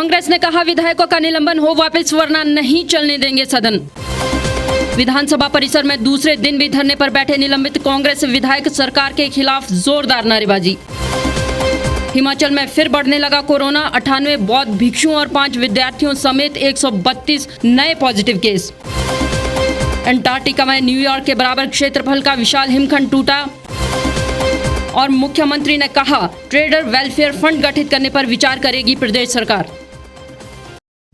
कांग्रेस ने कहा विधायकों का निलंबन हो वापस वरना नहीं चलने देंगे सदन। विधानसभा परिसर में दूसरे दिन भी धरने पर बैठे निलंबित कांग्रेस विधायक सरकार के खिलाफ जोरदार नारेबाजी। हिमाचल में फिर बढ़ने लगा कोरोना, 98 बौद्ध भिक्षुओं और 5 विद्यार्थियों समेत 132 नए पॉजिटिव केस। अंटार्कटिका में न्यूयॉर्क के बराबर क्षेत्रफल का विशाल हिमखंड टूटा। और मुख्यमंत्री ने कहा ट्रेडर वेलफेयर फंड गठित करने पर विचार करेगी प्रदेश सरकार।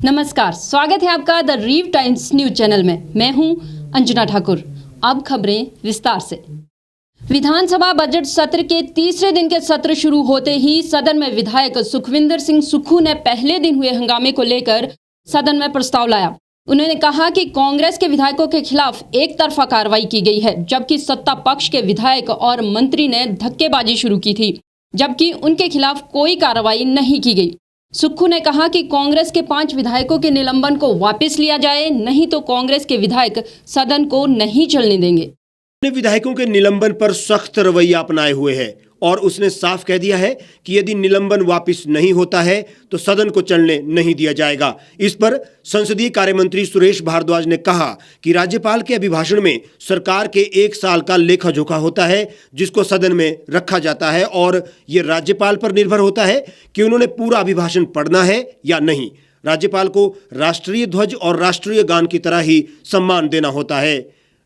नमस्कार, स्वागत है आपका द रीव टाइम्स न्यूज चैनल में। मैं हूं अंजना ठाकुर। अब खबरें विस्तार से। विधानसभा बजट सत्र के तीसरे दिन के सत्र शुरू होते ही सदन में विधायक सुखविंदर सिंह सुक्खू ने पहले दिन हुए हंगामे को लेकर सदन में प्रस्ताव लाया। उन्होंने कहा कि कांग्रेस के विधायकों के खिलाफ एक तरफा कार्रवाई की गई है, जबकि सत्ता पक्ष के विधायक और मंत्री ने धक्केबाजी शुरू की थी, जबकि उनके खिलाफ कोई कार्रवाई नहीं की गई। सुक्खू ने कहा कि कांग्रेस के 5 विधायकों के निलंबन को वापस लिया जाए, नहीं तो कांग्रेस के विधायक सदन को नहीं चलने देंगे। विधायकों के निलंबन पर सख्त रवैया अपनाए हुए है और उसने साफ कह दिया है कि यदि निलंबन वापस नहीं होता है तो सदन को चलने नहीं दिया जाएगा। इस पर संसदीय कार्य मंत्री सुरेश भारद्वाज ने कहा कि राज्यपाल के अभिभाषण में सरकार के 1 साल का लेखा जोखा होता है, जिसको सदन में रखा जाता है और ये राज्यपाल पर निर्भर होता है कि उन्होंने पूरा अभिभाषण पढ़ना है या नहीं। राज्यपाल को राष्ट्रीय ध्वज और राष्ट्रीय गान की तरह ही सम्मान देना होता है।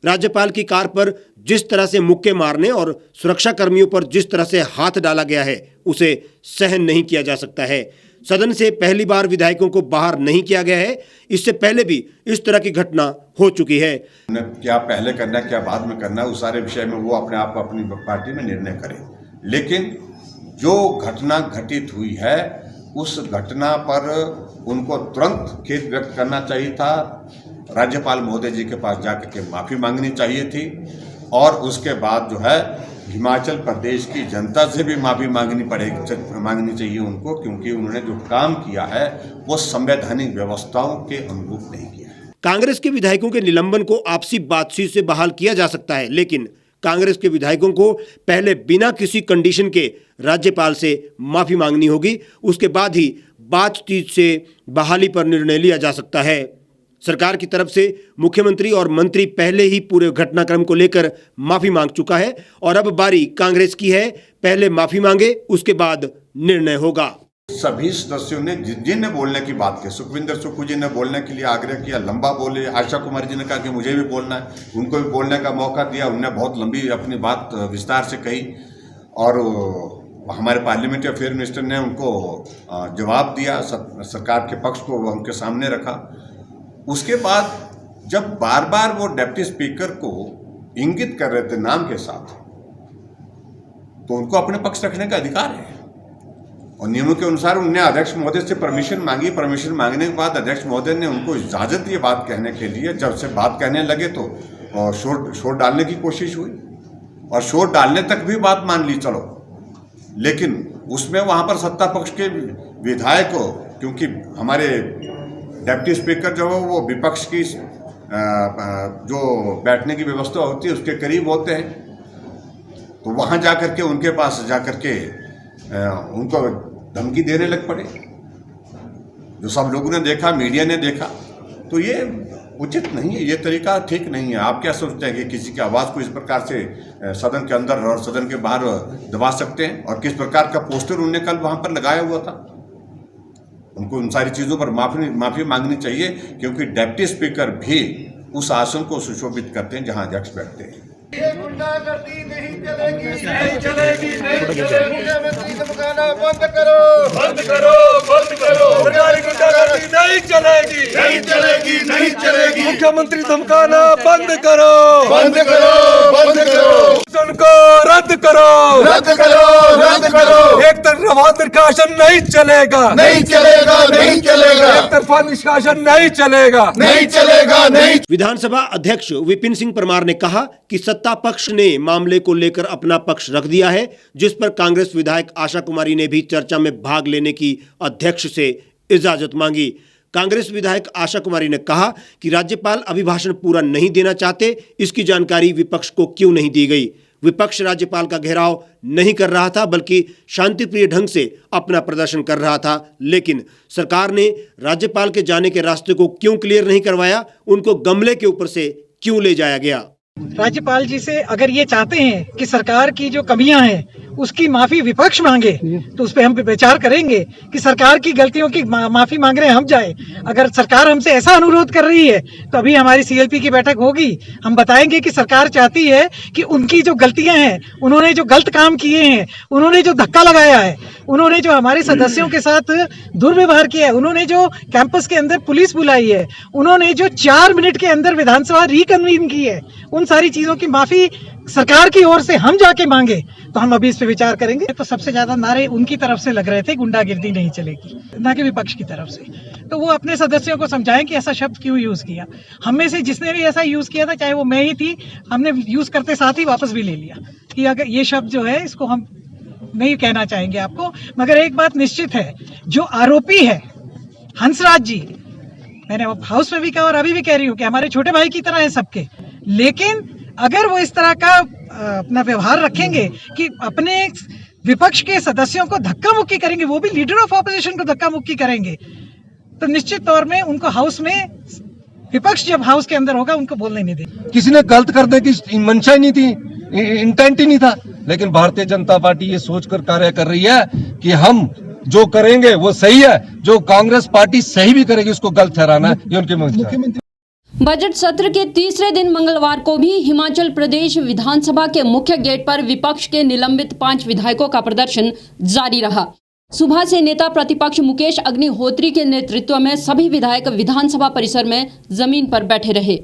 राज्यपाल की कार पर जिस तरह से मुक्के मारने और सुरक्षा कर्मियों पर जिस तरह से हाथ डाला गया है, उसे सहन नहीं किया जा सकता है। सदन से पहली बार विधायकों को बाहर नहीं किया गया है। इससे पहले भी इस तरह की घटना हो चुकी है। क्या पहले करना क्या बाद में करना, उस सारे विषय में वो अपने आप अपनी पार्टी में निर्णय करें, लेकिन जो घटना घटित हुई है उस घटना पर उनको तुरंत खेद व्यक्त करना चाहिए था। राज्यपाल महोदय जी के पास जाकर के माफ़ी मांगनी चाहिए थी और उसके बाद जो है हिमाचल प्रदेश की जनता से भी माफ़ी मांगनी चाहिए उनको, क्योंकि उन्होंने जो काम किया है वो संवैधानिक व्यवस्थाओं के अनुरूप नहीं किया है। कांग्रेस के विधायकों के निलंबन को आपसी बातचीत से बहाल किया जा सकता है, लेकिन कांग्रेस के विधायकों को पहले बिना किसी कंडीशन के राज्यपाल से माफ़ी मांगनी होगी। उसके बाद ही बातचीत से बहाली पर निर्णय लिया जा सकता है। सरकार की तरफ से मुख्यमंत्री और मंत्री पहले ही पूरे घटनाक्रम को लेकर माफी मांग चुका है और अब बारी कांग्रेस की है। पहले माफी मांगे, उसके बाद निर्णय होगा। सभी सदस्यों ने जिनने बोलने की बात की, सुखविंदर सुक्खू जी ने बोलने के लिए आग्रह किया, लंबा बोले। आशा कुमारी जी ने कहा कि मुझे भी बोलना है, उनको भी बोलने का मौका दिया। उन्होंने बहुत लंबी अपनी बात विस्तार से कही और हमारे पार्लियामेंट्री अफेयर मिनिस्टर ने उनको जवाब दिया, सरकार के पक्ष को उनके सामने रखा। उसके बाद जब बार बार वो डिप्टी स्पीकर को इंगित कर रहे थे नाम के साथ, तो उनको अपने पक्ष रखने का अधिकार है और नियमों के अनुसार उन्होंने अध्यक्ष महोदय से परमिशन मांगी। परमिशन मांगने के बाद अध्यक्ष महोदय ने उनको इजाज़त दी बात कहने के लिए। जब से बात कहने लगे तो शोर डालने की कोशिश हुई और शोर डालने तक भी बात मान ली, चलो, लेकिन उसमें वहाँ पर सत्ता पक्ष के विधायक को, क्योंकि हमारे डिप्टी स्पीकर जो है वो विपक्ष की जो बैठने की व्यवस्था होती है उसके करीब होते हैं, तो वहाँ जाकर के उनके पास जाकर के उनको धमकी देने लग पड़े, जो सब लोगों ने देखा, मीडिया ने देखा। तो ये उचित नहीं है, ये तरीका ठीक नहीं है। आप क्या सोचते हैं कि किसी की आवाज़ को इस प्रकार से सदन के अंदर और सदन के बाहर दबा सकते हैं? और किस प्रकार का पोस्टर उन्होंने कल वहाँ पर लगाया हुआ था? उनको उन सारी चीज़ों पर माफ़ी मांगनी चाहिए, क्योंकि डिप्टी स्पीकर भी उस आसन को सुशोभित करते हैं जहां अध्यक्ष बैठते हैं। ये गुंडागर्दी नहीं चलेगी, नहीं चलेगी, नहीं चलेगी। मुख्यमंत्री धमकाना बंद करो, बंद करो, बंद करो। गुंडागर्दी नहीं चलेगी, नहीं चलेगी, नहीं चलेगी। मुख्यमंत्री धमकाना बंद करो, बंद करो, बंद करो। को रद्द करो, रद्द करो, रद्द करो। एक तरफा निष्कासन नहीं चलेगा, नहीं चलेगा, नहीं चलेगा। एक तरफा निष्कासन नहीं चलेगा, नहीं चलेगा, नहीं। विधानसभा अध्यक्ष विपिन सिंह परमार ने कहा कि सत्ता पक्ष ने मामले को लेकर अपना पक्ष रख दिया है, जिस पर कांग्रेस विधायक आशा कुमारी ने भी चर्चा में भाग लेने की अध्यक्ष से इजाजत मांगी। कांग्रेस विधायक आशा कुमारी ने कहा कि राज्यपाल अभिभाषण पूरा नहीं देना चाहते, इसकी जानकारी विपक्ष को क्यों नहीं दी गई। विपक्ष राज्यपाल का घेराव नहीं कर रहा था, बल्कि शांतिप्रिय ढंग से अपना प्रदर्शन कर रहा था। लेकिन सरकार ने राज्यपाल के जाने के रास्ते को क्यों क्लियर नहीं करवाया, उनको गमले के ऊपर से क्यों ले जाया गया? राज्यपाल जी से अगर ये चाहते हैं कि सरकार की जो कमियां हैं उसकी माफी विपक्ष मांगे, तो उस पर हम विचार करेंगे कि सरकार की गलतियों की माफी मांग रहे हैं हम जाए। अगर सरकार हमसे ऐसा अनुरोध कर रही है तो अभी हमारी सीएलपी की बैठक होगी, हम बताएंगे कि सरकार चाहती है कि उनकी जो गलतियां हैं, उन्होंने जो गलत काम किए हैं, उन्होंने जो धक्का लगाया है, उन्होंने जो हमारे सदस्यों के साथ दुर्व्यवहार किया है, उन्होंने जो कैंपस के अंदर पुलिस बुलाई है, उन्होंने जो 4 मिनट के अंदर विधानसभा रिकन्वीन की है, उन सारी चीजों की माफी सरकार की ओर से हम जाके मांगे, तो हम अभी इस पे विचार करेंगे। तो सबसे ज्यादा नारे उनकी तरफ से लग रहे थे, गुंडागिर्दी नहीं चलेगी, ना कि विपक्ष की तरफ से। तो वो अपने सदस्यों को समझाएं कि ऐसा शब्द क्यों यूज किया। हम में से जिसने भी ऐसा यूज किया था, चाहे वो मैं ही थी, हमने यूज करते साथ ही वापस भी ले लिया कि अगर ये शब्द जो है इसको हम नहीं कहना चाहेंगे आपको। मगर एक बात निश्चित है, जो आरोपी है हंसराज जी, मैंने हाउस में भी कहा और अभी भी कह रही हूँ कि हमारे छोटे भाई की तरह है सबके, लेकिन अगर वो इस तरह का अपना व्यवहार रखेंगे कि अपने विपक्ष के सदस्यों को धक्का मुक्की करेंगे, वो भी लीडर ऑफ ऑपोजिशन को धक्का मुक्की करेंगे, तो निश्चित तौर में उनको हाउस में, विपक्ष जब हाउस के अंदर होगा, उनको बोलने नहीं देंगे। किसी ने गलत करने की मंशा ही नहीं थी, इंटेंट ही नहीं था, लेकिन भारतीय जनता पार्टी ये सोचकर कार्य कर रही है कि हम जो करेंगे वो सही है, जो कांग्रेस पार्टी सही भी करेगी उसको गलत ठहराना है, ये उनकी मुख्यमंत्री। बजट सत्र के तीसरे दिन मंगलवार को भी हिमाचल प्रदेश विधानसभा के मुख्य गेट पर विपक्ष के निलंबित 5 विधायकों का प्रदर्शन जारी रहा। सुबह से नेता प्रतिपक्ष मुकेश अग्निहोत्री के नेतृत्व में सभी विधायक विधानसभा परिसर में जमीन पर बैठे रहे।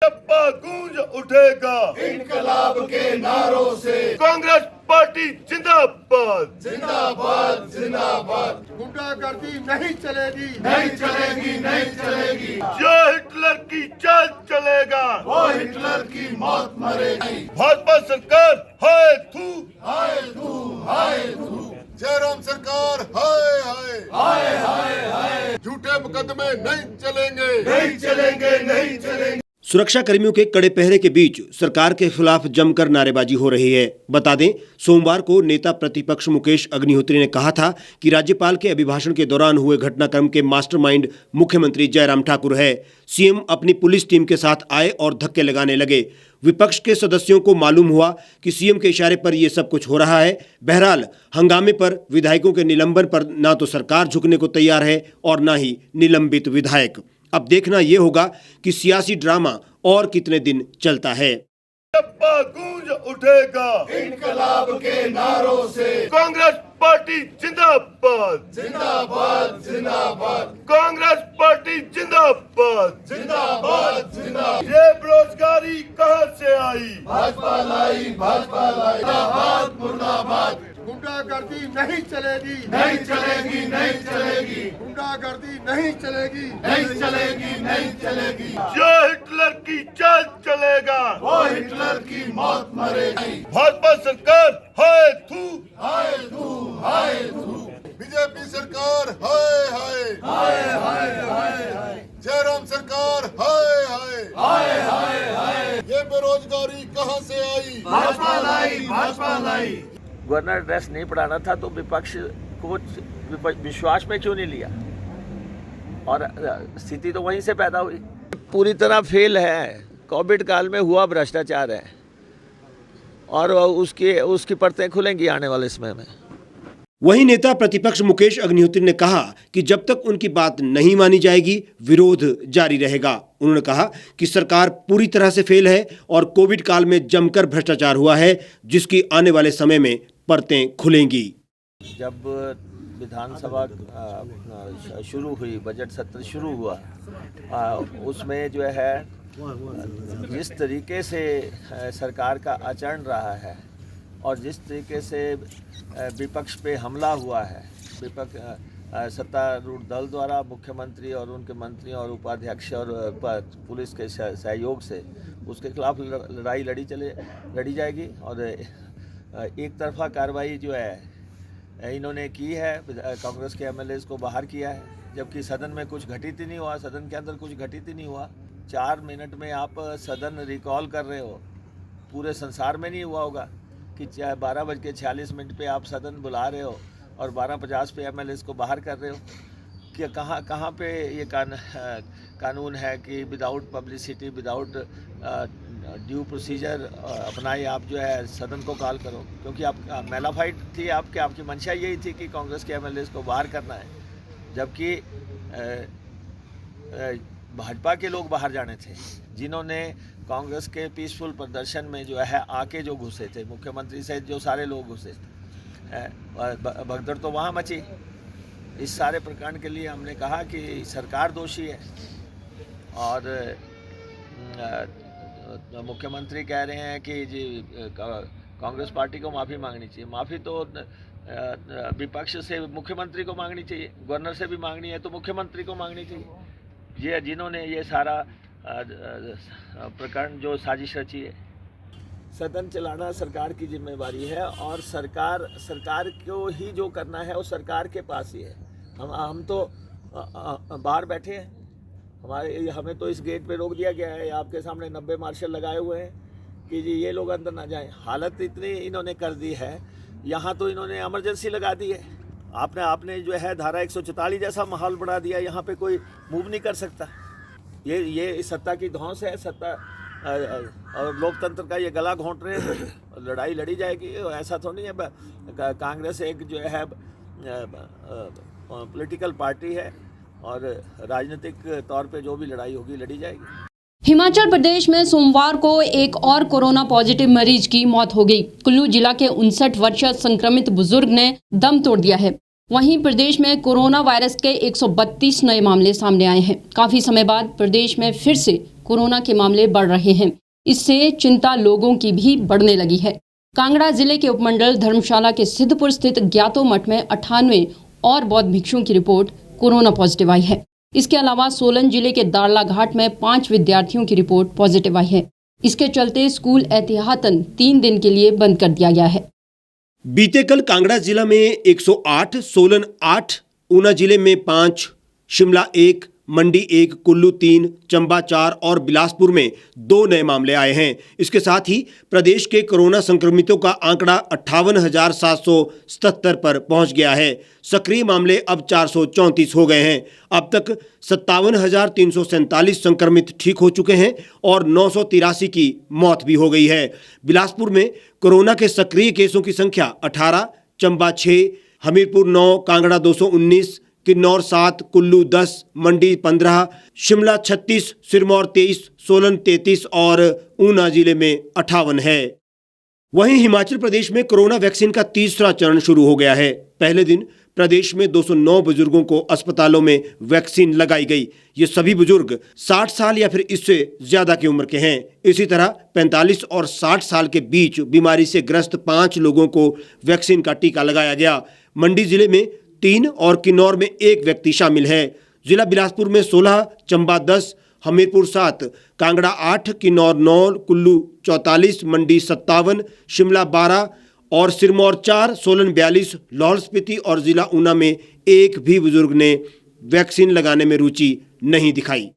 गूंज उठेगा इनकलाब के नारों से, कांग्रेस पार्टी जिंदाबाद जिंदाबाद जिंदाबाद। गुंडागर्दी नहीं चलेगी नहीं चलेगी नहीं चलेगी। जो हिटलर की चाल चलेगा वो हिटलर की मौत मरेगी। भाजपा सरकार हाय थू हाय थू हाय थू। जयराम सरकार हाय हाय हाय हाय हाय। झूठे मुकदमे नहीं चलेंगे नहीं चलेंगे नहीं चलेंगे। सुरक्षा कर्मियों के कड़े पहरे के बीच सरकार के खिलाफ जमकर नारेबाजी हो रही है। बता दें, सोमवार को नेता प्रतिपक्ष मुकेश अग्निहोत्री ने कहा था कि राज्यपाल के अभिभाषण के दौरान हुए घटनाक्रम के मास्टरमाइंड मुख्यमंत्री जयराम ठाकुर है। सीएम अपनी पुलिस टीम के साथ आए और धक्के लगाने लगे। विपक्ष के सदस्यों को मालूम हुआ कि सीएम के इशारे पर यह सब कुछ हो रहा है। बहरहाल हंगामे पर विधायकों के निलंबन पर ना तो सरकार झुकने को तैयार है और ना ही निलंबित विधायक। अब देखना यह होगा कि सियासी ड्रामा और कितने दिन चलता है। गूंज उठेगा इनकलाब के नारों से, कांग्रेस पार्टी जिंदाबाद जिंदाबाद जिंदाबाद। कांग्रेस पार्टी जिंदाबाद जिंदाबाद जिंदाबाद। ये बेरोजगारी कहां से आई? भाजपा लाई भाजपा लाई। मुर्दाबाद मुर्दाबाद। गुंडागर्दी नहीं चलेगी नहीं चलेगी नहीं चलेगी। गुंडागर्दी नहीं चलेगी नहीं चलेगी नहीं चलेगी। जो हिटलर की चाल चलेगा वो हिटलर की मौत मरेगी। भाजपा सरकार हाय थू हाय थू हाय थू। बीजेपी सरकार हाय हाय हाय हाय हाय हाय। जयराम सरकार हाय हाय हाय हाय हाय। ये बेरोजगारी कहां से आई? भाजपा लाई भाजपा लाई। गवर्नर एड्रेस नहीं पढ़ाना था तो विपक्ष को विश्वास में क्यों नहीं लिया? और स्थिति तो वहीं से पैदा हुई। पूरी तरह फेल है। कोविड काल में हुआ भ्रष्टाचार है और उसकी परतें खुलेंगी आने वाले समय में। वहीं नेता प्रतिपक्ष मुकेश अग्निहोत्री ने कहा कि जब तक उनकी बात नहीं मानी जाएगी, विरोध जारी रहेगा। उन्होंने कहा कि सरकार पूरी तरह से फेल है और कोविड काल में जमकर भ्रष्टाचार हुआ है, जिसकी आने वाले समय में परतें खुलेंगी। जब विधानसभा शुरू हुई, बजट सत्र शुरू हुआ, उसमें जो है जिस तरीके से सरकार का आचरण रहा है और जिस तरीके से विपक्ष पे हमला हुआ है, विपक्ष सत्तारूढ़ दल द्वारा मुख्यमंत्री और उनके मंत्री और उपाध्यक्ष और पुलिस के सहयोग से, उसके खिलाफ लड़ाई लड़ी जाएगी। और एक तरफा कार्रवाई जो है इन्होंने की है, कांग्रेस के एमएलएज को बाहर किया है, जबकि सदन में कुछ घटित ही नहीं हुआ, सदन के अंदर कुछ घटित ही नहीं हुआ। 4 मिनट में आप सदन रिकॉल कर रहे हो, पूरे संसार में नहीं हुआ होगा कि 12:46 पे आप सदन बुला रहे हो और 12:50 पे एमएलए को बाहर कर रहे हो। कि कहाँ पे ये कानून है कि without publicity, without due procedure अपनाए आप जो है सदन को कॉल करो, क्योंकि आप मेलाफाइट थी आपकी मंशा यही थी कि कांग्रेस के एमएलए को बाहर करना है, जबकि भाजपा के लोग बाहर जाने थे, जिन्होंने कांग्रेस के पीसफुल प्रदर्शन में जो है आके जो घुसे थे, मुख्यमंत्री सहित जो सारे लोग घुसे थे, भगदड़ तो वहाँ मची। इस सारे प्रकरण के लिए हमने कहा कि सरकार दोषी है और मुख्यमंत्री कह रहे हैं कि जी कांग्रेस पार्टी को माफ़ी मांगनी चाहिए। माफ़ी तो विपक्ष से मुख्यमंत्री को मांगनी चाहिए, गवर्नर से भी मांगनी है तो मुख्यमंत्री को मांगनी चाहिए। ये जिन्होंने ये सारा प्रकरण जो साजिश रची है, सदन चलाना सरकार की जिम्मेवारी है और सरकार को ही जो करना है वो सरकार के पास ही है। हम तो बाहर बैठे हैं, हमें तो इस गेट पे रोक दिया गया है, आपके सामने 90 मार्शल लगाए हुए हैं कि जी ये लोग अंदर ना जाएं। हालत इतनी इन्होंने कर दी है, यहाँ तो इन्होंने इमरजेंसी लगा दी है। आपने जो है धारा 144 जैसा माहौल बढ़ा दिया, यहाँ पे कोई मूव नहीं कर सकता। ये सत्ता की धौंस है, सत्ता और लोकतंत्र का ये गला घोंट रहे हैं। लड़ाई लड़ी जाएगी, ऐसा तो नहीं है। कांग्रेस एक जो है पॉलिटिकल पार्टी है और राजनीतिक तौर पे जो भी लड़ाई होगी लड़ी जाएगी। हिमाचल प्रदेश में सोमवार को एक और कोरोना पॉजिटिव मरीज की मौत हो गई। कुल्लू जिला के 59 वर्षीय संक्रमित बुजुर्ग ने दम तोड़ दिया है। वहीं प्रदेश में कोरोना वायरस के 132 नए मामले सामने आए हैं। काफी समय बाद प्रदेश में फिर से कोरोना के मामले बढ़ रहे हैं। इससे चिंता लोगों की भी बढ़ने लगी है। कांगड़ा जिले के उपमंडल धर्मशाला के सिद्धपुर स्थित ज्ञातो मठ में 98 और बौद्ध भिक्षुओं की रिपोर्ट कोरोना पॉजिटिव आई है। इसके अलावा सोलन जिले के दाड़ला घाट में 5 विद्यार्थियों की रिपोर्ट पॉजिटिव आई है। इसके चलते स्कूल एहतियातन 3 दिन के लिए बंद कर दिया गया है। बीते कल कांगड़ा जिला में 108, सोलन 8, ऊना जिले में 5, शिमला 1, मंडी 1, कुल्लू 3, चंबा 4 और बिलासपुर में 2 नए मामले आए हैं। इसके साथ ही प्रदेश के कोरोना संक्रमितों का आंकड़ा 58,777 पर पहुंच गया है। सक्रिय मामले अब 434 हो गए हैं। अब तक 57,347 संक्रमित ठीक हो चुके हैं और 983 की मौत भी हो गई है। बिलासपुर में कोरोना के सक्रिय केसों की संख्या 18, चंबा 6, हमीरपुर 9, कांगड़ा 219, किन्नौर 7, कुल्लू 10, मंडी 15, शिमला 36, सिरमौर 23, सोलन 33 और ऊना जिले में 58 है। वहीं हिमाचल प्रदेश में कोरोना वैक्सीन का तीसरा चरण शुरू हो गया है। पहले दिन प्रदेश में 209 बुजुर्गों को अस्पतालों में वैक्सीन लगाई गई। ये सभी बुजुर्ग 60 साल या फिर इससे ज्यादा की उम्र के हैं। इसी तरह 45 और 60 साल के बीच बीमारी से ग्रस्त 5 लोगों को वैक्सीन का टीका लगाया गया। मंडी जिले में 3 और किन्नौर में 1 व्यक्ति शामिल है। जिला बिलासपुर में 16, चंबा 10, हमीरपुर 7, कांगड़ा 8, किन्नौर 9, कुल्लू 44, मंडी 57, शिमला 12 और सिरमौर 4, सोलन 42, लाहौल स्पीति और जिला ऊना में 1 भी बुजुर्ग ने वैक्सीन लगाने में रुचि नहीं दिखाई।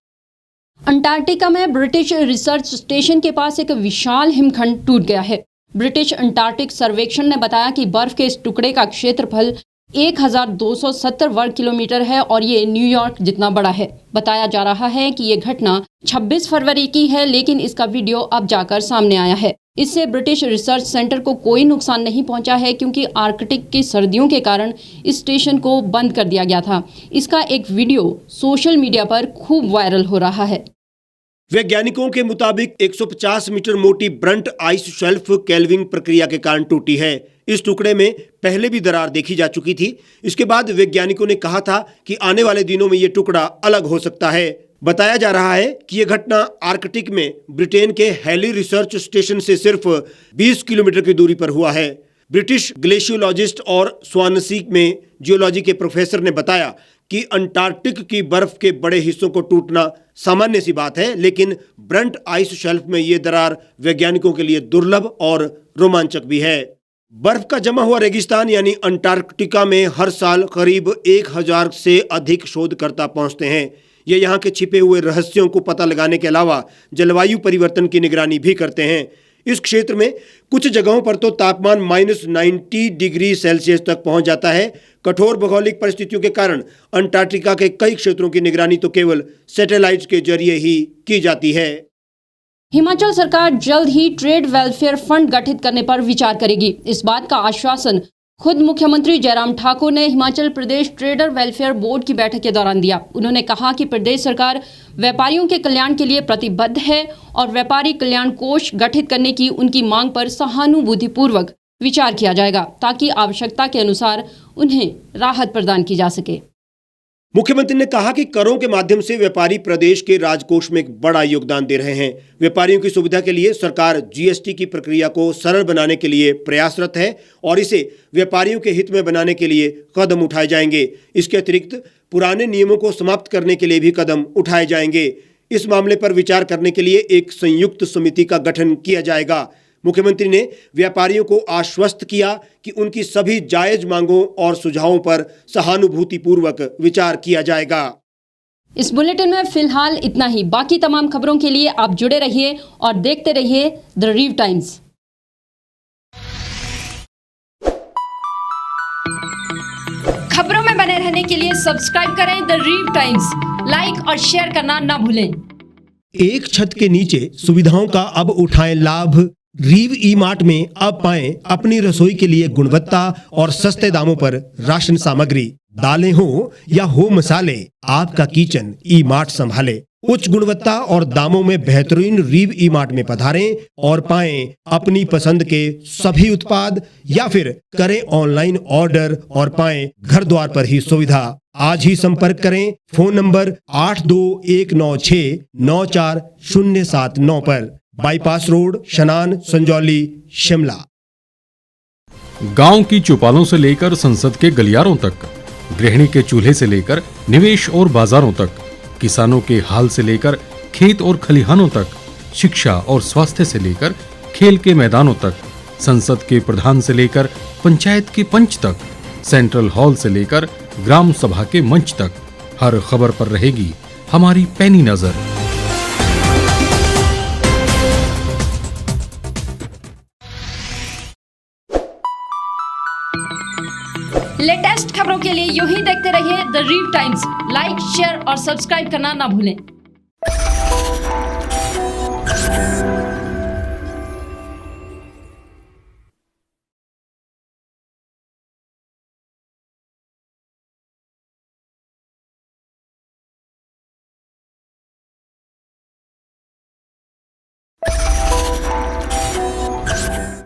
अंटार्कटिका में ब्रिटिश रिसर्च स्टेशन के पास एक विशाल हिमखंड टूट गया है। ब्रिटिश अंटार्कटिक सर्वेक्षण ने बताया कि बर्फ के इस टुकड़े का क्षेत्रफल 1270 वर्ग किलोमीटर है और ये न्यूयॉर्क जितना बड़ा है। बताया जा रहा है कि ये घटना 26 फरवरी की है, लेकिन इसका वीडियो अब जाकर सामने आया है। इससे ब्रिटिश रिसर्च सेंटर को कोई नुकसान नहीं पहुंचा है, क्योंकि आर्कटिक की सर्दियों के कारण इस स्टेशन को बंद कर दिया गया था। इसका एक वीडियो सोशल मीडिया पर खूब वायरल हो रहा है। वैज्ञानिकों के मुताबिक 150 मीटर मोटी ब्रंट आइस शेल्फ केल्विंग प्रक्रिया के कारण टूटी है। इस टुकड़े में पहले भी दरार देखी जा चुकी थी। इसके बाद वैज्ञानिकों ने कहा था कि आने वाले दिनों में यह टुकड़ा अलग हो सकता है। बताया जा रहा है कि यह घटना आर्कटिक में ब्रिटेन के हेली रिसर्च स्टेशन से सिर्फ 20 किलोमीटर की दूरी पर हुआ है। ब्रिटिश ग्लेशियोलॉजिस्ट और स्वानसी में जियोलॉजी के प्रोफेसर ने बताया कि अंटार्कटिक की बर्फ के बड़े हिस्सों को टूटना सामान्य सी बात है, लेकिन ब्रंट आइस शेल्फ में यह दरार वैज्ञानिकों के लिए दुर्लभ और रोमांचक भी है। बर्फ का जमा हुआ रेगिस्तान यानी अंटार्कटिका में हर साल करीब 1000 से अधिक शोधकर्ता पहुंचते हैं। ये यहाँ के छिपे हुए रहस्यों को पता लगाने के अलावा जलवायु परिवर्तन की निगरानी भी करते हैं। इस क्षेत्र में कुछ जगहों पर तो तापमान -90 डिग्री सेल्सियस तक पहुंच जाता है। कठोर भौगोलिक परिस्थितियों के कारण अंटार्कटिका के कई क्षेत्रों की निगरानी तो केवल सैटेलाइट के जरिए ही की जाती है। हिमाचल सरकार जल्द ही ट्रेड वेलफेयर फंड गठित करने पर विचार करेगी। इस बात का आश्वासन खुद मुख्यमंत्री जयराम ठाकुर ने Himachal Pradesh trader welfare board की बैठक के दौरान दिया। उन्होंने कहा कि प्रदेश सरकार व्यापारियों के कल्याण के लिए प्रतिबद्ध है और व्यापारी कल्याण कोष गठित करने की उनकी मांग पर सहानुभूतिपूर्वक विचार किया जाएगा ताकि आवश्यकता के अनुसार उन्हें राहत प्रदान की जा सके। मुख्यमंत्री ने कहा कि करों के माध्यम से व्यापारी प्रदेश के राजकोष में एक बड़ा योगदान दे रहे हैं। व्यापारियों की सुविधा के लिए सरकार जीएसटी की प्रक्रिया को सरल बनाने के लिए प्रयासरत है और इसे व्यापारियों के हित में बनाने के लिए कदम उठाए जाएंगे। इसके अतिरिक्त पुराने नियमों को समाप्त करने के लिए भी कदम उठाए जाएंगे। इस मामले पर विचार करने के लिए एक संयुक्त समिति का गठन किया जाएगा। मुख्यमंत्री ने व्यापारियों को आश्वस्त किया कि उनकी सभी जायज मांगों और सुझावों पर सहानुभूतिपूर्वक विचार किया जाएगा। इस बुलेटिन में फिलहाल इतना ही। बाकी तमाम खबरों के लिए आप जुड़े रहिए और देखते रहिए द रीव टाइम्स। खबरों में बने रहने के लिए सब्सक्राइब करें द रीव टाइम्स। लाइक और शेयर करना ना भूलें। एक छत के नीचे सुविधाओं का अब उठाएं लाभ। रीव ई मार्ट में अब पाएं अपनी रसोई के लिए गुणवत्ता और सस्ते दामों पर राशन सामग्री। दालें हो या हो मसाले, आपका किचन ई मार्ट संभाले। उच्च गुणवत्ता और दामों में बेहतरीन रीव ई मार्ट में पधारें और पाएं अपनी पसंद के सभी उत्पाद या फिर करें ऑनलाइन ऑर्डर और पाएं घर द्वार पर ही सुविधा। आज ही संपर्क करें फोन नंबर 8219694079 पर। बाईपास रोड, शनान, संजौली, शिमला। गांव की चौपालों से लेकर संसद के गलियारों तक, गृहिणी के चूल्हे से लेकर निवेश और बाजारों तक, किसानों के हाल से लेकर खेत और खलिहानों तक, शिक्षा और स्वास्थ्य से लेकर खेल के मैदानों तक, संसद के प्रधान से लेकर पंचायत के पंच तक, सेंट्रल हॉल से लेकर ग्राम सभा के मंच तक, हर खबर पर रहेगी हमारी पैनी नजर। लेटेस्ट खबरों के लिए यूं ही देखते रहिए द रीव टाइम्स। लाइक, शेयर और सब्सक्राइब करना ना भूलें।